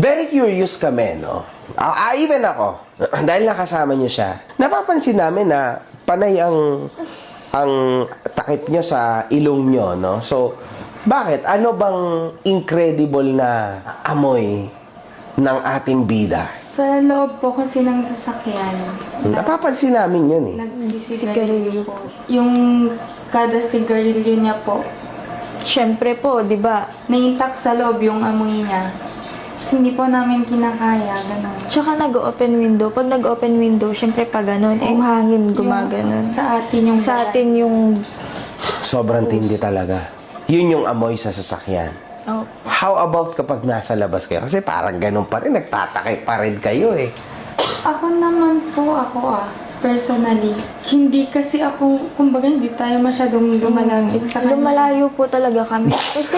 Very curious kami, no? Even ako, dahil nakasama niyo siya, napapansin namin na panay ang takip niya sa ilong niyo, no? So, bakit? Ano bang incredible na amoy ng ating bida? Sa loob po kasi ng sasakyan, Napapansin namin yun, eh. nagsisigarilyo po. Yung kada sigarilyo niya po, Siyempre po, di ba? na-intact sa loob yung amoy niya. Tapos hindi po namin kinakaya, gano'n. Tsaka nag-open window. Pag nag-open window, siyempre pag ganun, yung hangin gumaganon. Sa atin yung Sa atin yung... Sobrang tindi talaga. Yun yung amoy sa sasakyan. Oh, How about kapag nasa labas kayo? Kasi parang ganun pa rin, nagtatakay pa rin kayo, eh. Ako naman po, personally, hindi kasi ako, kumbaga hindi tayo masyadong lumalapit sa kanya. lumalayo po talaga kami. Kasi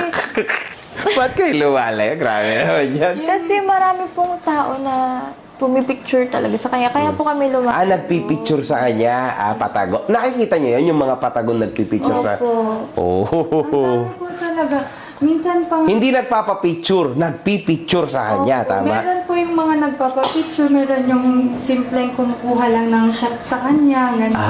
Ba't kayo lumalayo? Grabe naman yan. Kasi marami pong tao na pumipicture talaga sa kanya. Kaya po kami lumalayo. Nagpipicture sa kanya, patago. Nakikita niyo yun, yung mga patagon nagpipicture sa... Opo. Oh. Ang dami po talaga. Minsan pang... Hindi nagpapapicture, nagpipicture sa kanya, Opo, tama? meron po yung mga nagpapapicture, meron yung simpleng kumukuha lang ng shot sa kanya, ganun.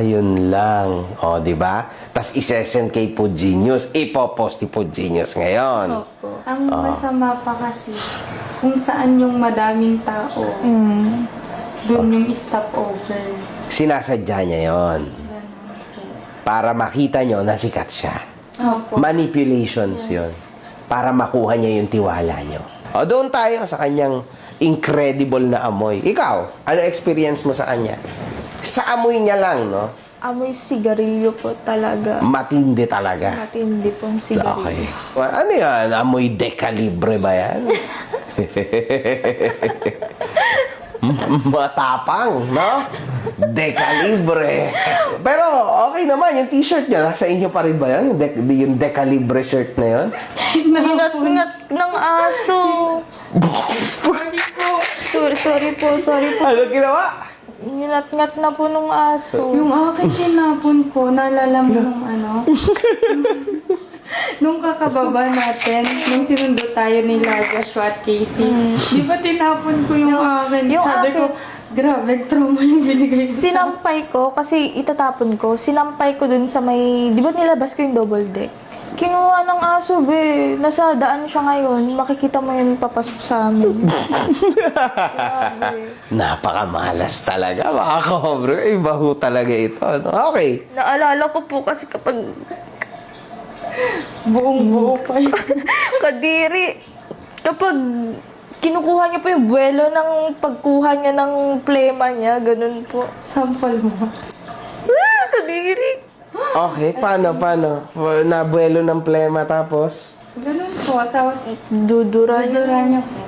Yun lang. O, di ba? Tapos isesend kay Food Genius. Ipopost ni Food Genius ngayon. Opo. Ang masama pa kasi, kung saan yung madaming tao, dun yung stopover. Sinasadya niya yon Ganun po. para makita nyo na sikat siya. Opo. Manipulations yon para makuha niya yung tiwala nyo. O, doon tayo sa kanyang incredible na amoy. Ikaw, ano experience mo sa kanya? Sa amoy niya lang, no? Amoy sigarilyo po talaga. Matindi talaga. Matindi pong sigarilyo. Okay. Ano yan? Amoy dekalibre ba yan? Matapang, no? Dekalibre. Pero okay naman, yung t-shirt niya, nasa inyo pa rin ba yan? Yung dekalibre shirt na yun? Hinat-ngat ng aso. Sorry po. Ano ginawa? Hinat-ngat na po ng aso. Yung akin tinapon ko, naalala mo nung nung kakababa natin, nung sinundo tayo ni Joshua at Casey, di ba tinapon ko yung akin? yung Sabi ko, akin- grabe, trauma yung binigay ko. Sinampay ko, kasi itatapon ko, sinampay ko dun sa may, di ba nilabas ko yung double deck? Kinuha ng aso, be. Nasa daan siya ngayon. Makikita mo yun papasok sa amin. Grabe. Napakamalas talaga, mga kabro. Iba ho talaga ito. Okay. Naalala ko po kasi kapag Buong-buo pa yun. kadiri, kapag kinukuha niya po yung buwelo ng pagkuha niya ng plema niya, ganun po. Sampal mo. Kadiri. Okay, paano? Nabuelo ng plema tapos? Ganun po. Tapos, Dudura niya. dudura niya po.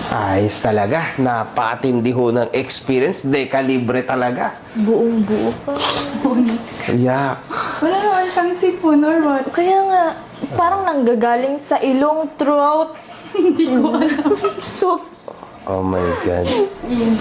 Ayos talaga. Napakatindi ho ng experience. Dekalibre talaga. Buong buo pa. Yak. Wala naman siyang sipon or what. Kaya nga, parang nanggagaling sa ilong throughout. Hindi ko alam. So, Oh my God. Yun.